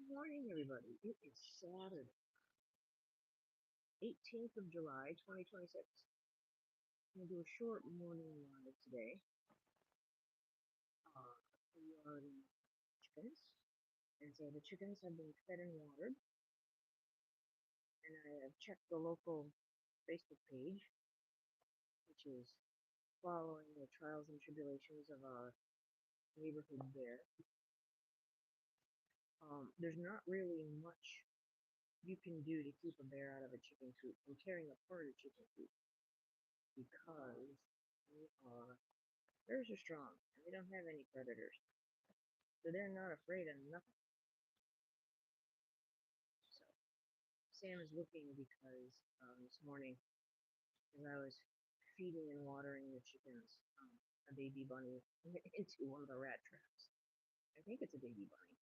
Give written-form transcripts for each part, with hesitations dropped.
Morning, everybody. It is Saturday, 18th of July, 2026. I'm going to do a short morning live today. Uh, we are the chickens, and so the chickens have been fed and watered, and I have checked the local Facebook page, which is following the trials and tribulations of our neighborhood bear. There's not really much you can do to keep a bear out of a chicken coop from tearing apart a chicken coop because they are bears are strong and they don't have any predators. So they're not afraid of nothing. So Sam is looking because this morning, as I was feeding and watering the chickens, a baby bunny into one of the rat traps. I think it's a baby bunny.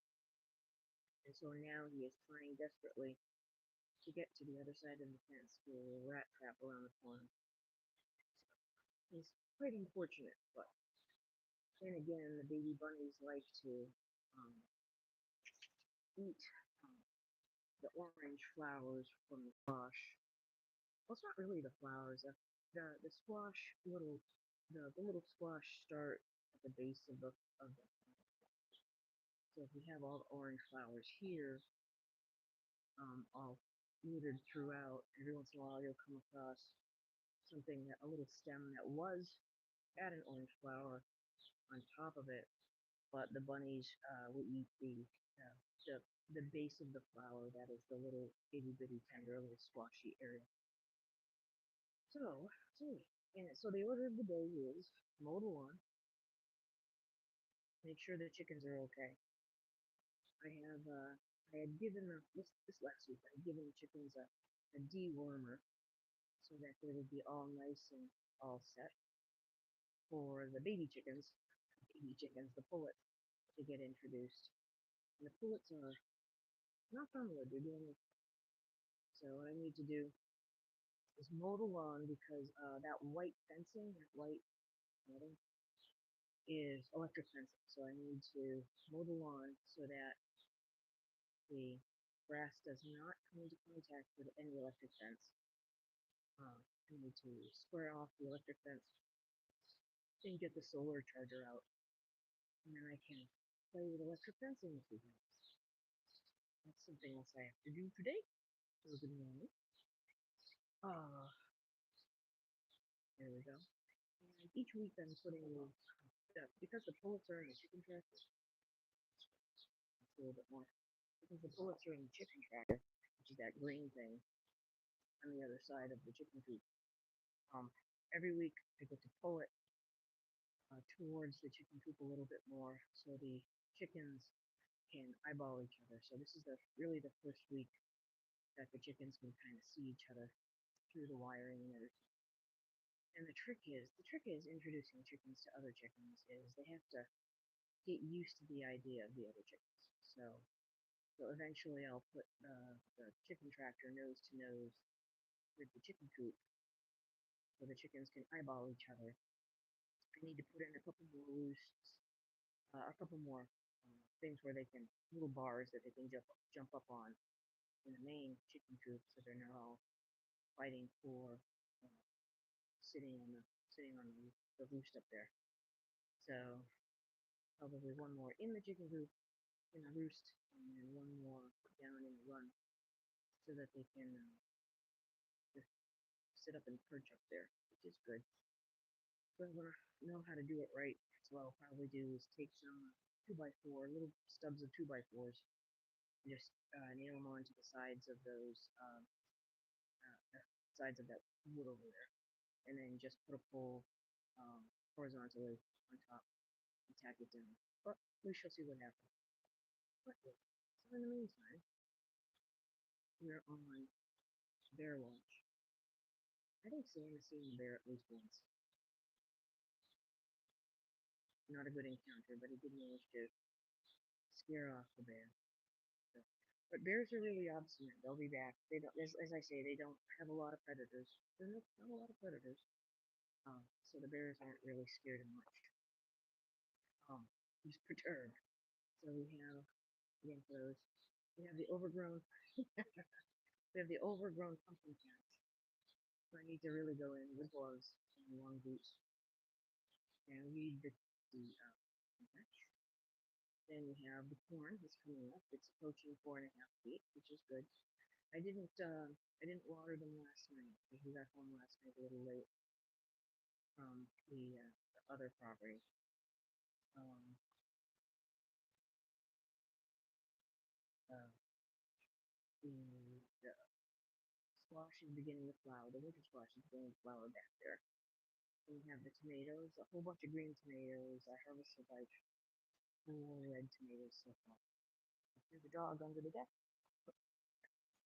And so now he is trying desperately to get to the other side of the fence through a rat trap around the corner. It's quite unfortunate, but then again, the baby bunnies like to um, eat um, the orange flowers from the squash. Well, it's not really the flowers. The squash the little squash start at the base of the. So if we have all the orange flowers here, all littered throughout, every once in a while you'll come across something that a little stem that was had an orange flower on top of it, but the bunnies will eat uh, the the base of the flower that is the little itty bitty tender little squashy area. So, so the order of the day is mow the lawn, make sure the chickens are okay. I have I had given this last week. I had given the chickens a dewormer so that they would be all nice and all set for the the pullets to get introduced. And the pullets are knock on wood, they're doing it. So what I need to do is mow the lawn because that white fencing, that white netting, is electric fencing. So I need to mow the lawn so that the grass does not come into contact with any electric fence. I need to square off the electric fence and get the solar charger out, and then I can play with electric fencing this evening. That's something else I have to do today. So good morning. Uh, there we go. And each week I'm putting because the pullets are in the chicken tractor, it's a little bit more. Because the pullets are in the chicken tractor, which is that green thing on the other side of the chicken coop. Um, every week I get to pull it towards the chicken coop a little bit more, so the chickens can eyeball each other. So this is really the first week that the chickens can kind of see each other through the wiring and everything. And the trick is introducing chickens to other chickens is they have to get used to the idea of the other chickens. So eventually I'll put the chicken tractor nose to nose with the chicken coop so the chickens can eyeball each other. I need to put in a couple more a couple more things where they can little bars that they can jump up on in the main chicken coop, so they're not all fighting for uh, sitting on the roost up there. So probably one more in the chicken coop in the roost, and then one more down in the run, so that they can just sit up and perch up there, which is good. So I want to know how to do it right. So what I'll probably do is take some two by four little stubs of two by fours and just nail them onto the sides of those sides of that wood over there, and then just put a pole um, horizontally on top and tack it down. But we shall see what happens. But yeah. So in the meantime, we're on bear watch. I think Sam has seen the bear at least once. Not a good encounter, but he did manage to scare off the bear. So, but bears are really obstinate. They'll be back. They don't, as I say, they don't have a lot of predators. There's not a lot of predators. So the bears aren't really scared of much. He's perturbed. So we have again for those We have the overgrown, we have the overgrown pumpkin patch. So I need to really go in with gloves and long boots and weed the patch. Then we have the corn that's coming up. It's approaching 4.5 feet, which is good. I didn't water them last night because we got home last night a little late from the other property. Um, uh, the squash is beginning to flower. The winter squash is beginning to flower back there. And we have the tomatoes, a whole bunch of green tomatoes. I harvested like four red tomatoes so far. There's a dog under the deck.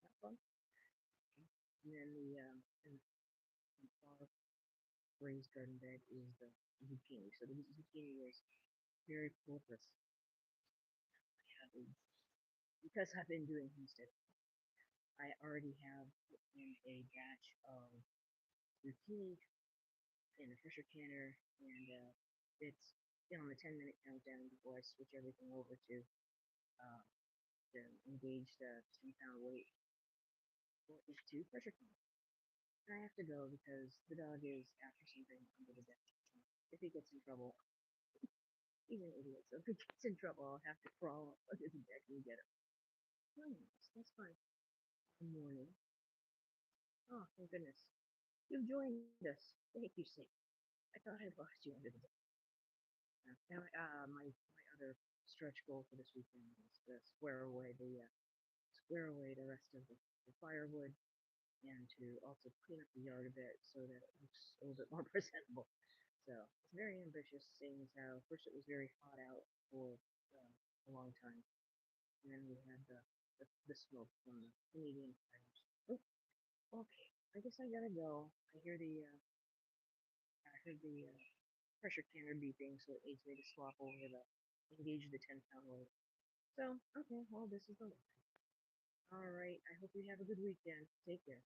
Not fun. And then the far raised garden bed is the zucchini. So the zucchini is very prolific. Because I've been doing homestead, I already have put in a batch of zucchini in a pressure canner, and it's on the 10-minute countdown before I switch everything over uh, to engage the 10-pound weight for these two pressure canner. And I have to go because the dog is after something under the deck. If he gets in trouble, he's an idiot. So if he gets in trouble, I'll have to crawl up under the deck and get him. Oh, yes, that's fine. Good morning. Oh, thank goodness. You've joined us. Thank you, Sam. I thought I lost you under the deck. Now, my other stretch goal for this weekend is to square away the rest of the firewood and to also clean up the yard a bit so that it looks a little bit more presentable. So it's very ambitious, seeing as how first it was very hot out for a long time, and then we had the smoke from the Canadian fires. Oh, okay, I guess I gotta go. I heard the pressure canner beeping, so it needs me to swap over the engage the 10-pound load. So okay, well this is the all right. I hope you have a good weekend. Take care.